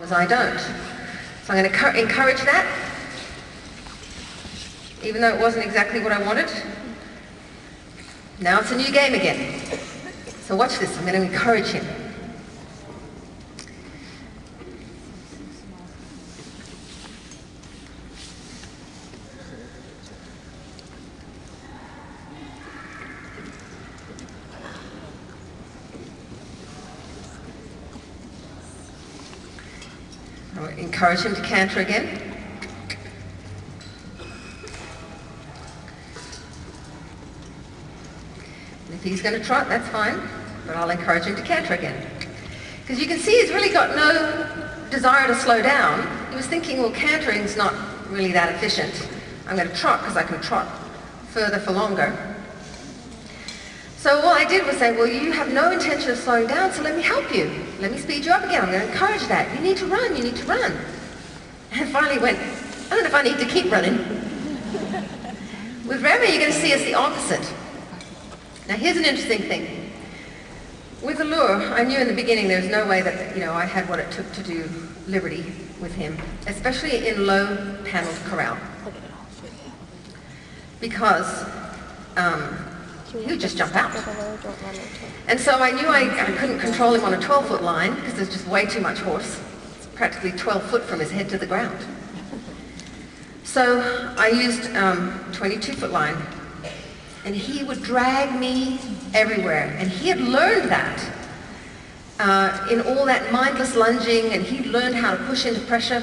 as I don't. So I'm going to encourage that, even though it wasn't exactly what I wanted. Now it's a new game again. So watch this, I'm going to encourage him. I'll encourage him to canter again. And if he's going to trot, that's fine, but I'll encourage him to canter again. Because you can see he's really got no desire to slow down. He was thinking, well, cantering's not really that efficient. I'm going to trot because I can trot further for longer. So what I did was say, well, you have no intention of slowing down, so let me help you. Let me speed you up again. I'm going to encourage that. You need to run, you need to run. And finally went, I don't know if I need to keep running. With Remy, you're going to see it's the opposite. Now here's an interesting thing. With Allure, I knew in the beginning there was no way that, I had what it took to do Liberty with him, especially in low paneled corral. Because he would just jump out. And so I knew I couldn't control him on a 12-foot line because there's just way too much horse. It's practically 12 foot from his head to the ground. So I used 22-foot line, and he would drag me everywhere. And he had learned that in all that mindless lunging, and he'd learned how to push into pressure.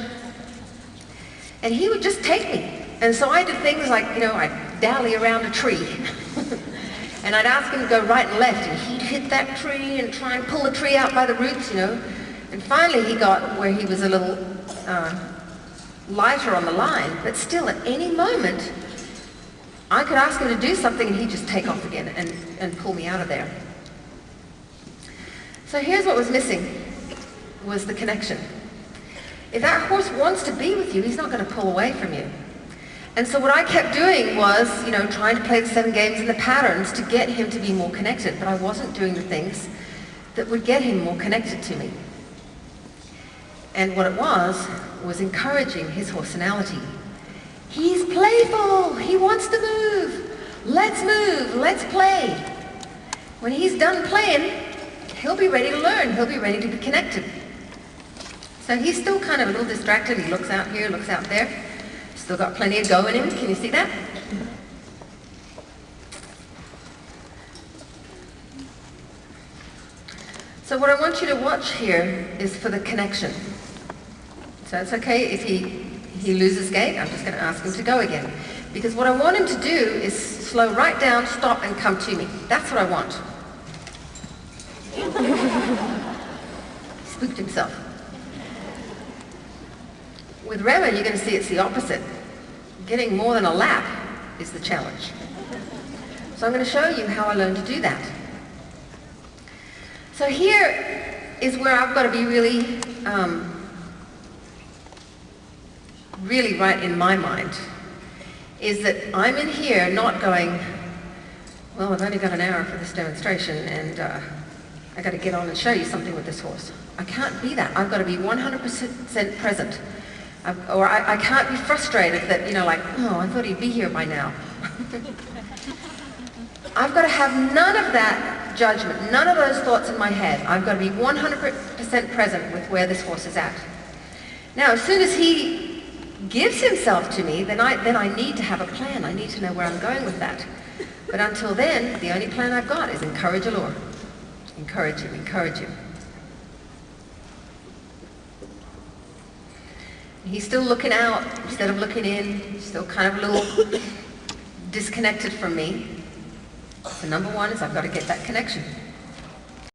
And he would just take me. And so I did things like, I'd dally around a tree. And I'd ask him to go right and left, and he'd hit that tree and try and pull the tree out by the roots, And finally he got where he was a little lighter on the line, but still at any moment, I could ask him to do something and he'd just take off again and pull me out of there. So here's what was missing, was the connection. If that horse wants to be with you, he's not going to pull away from you. And so what I kept doing was, trying to play the 7 games and the patterns to get him to be more connected, but I wasn't doing the things that would get him more connected to me. And what it was encouraging his horsenality. He's playful, he wants to move, let's play. When he's done playing, he'll be ready to learn, he'll be ready to be connected. So he's still kind of a little distracted, he looks out here, looks out there. Still got plenty of go in him. Can you see that? So what I want you to watch here is for the connection. So it's okay if he loses gait. I'm just going to ask him to go again. Because what I want him to do is slow right down, stop, and come to me. That's what I want. He spooked himself. With Rema, you're going to see it's the opposite. Getting more than a lap is the challenge. So I'm going to show you how I learned to do that. So here is where I've got to be really, really right in my mind, is that I'm in here not going, well, I've only got an hour for this demonstration and I've got to get on and show you something with this horse. I can't be that. I've got to be 100% present. I can't be frustrated that, oh, I thought he'd be here by now. I've got to have none of that judgment, none of those thoughts in my head. I've got to be 100% present with where this horse is at. Now, as soon as he gives himself to me, then I need to have a plan. I need to know where I'm going with that. But until then, the only plan I've got is encourage Allure. Encourage him, encourage him. He's still looking out instead of looking in, still kind of a little disconnected from me. So number one is I've got to get that connection.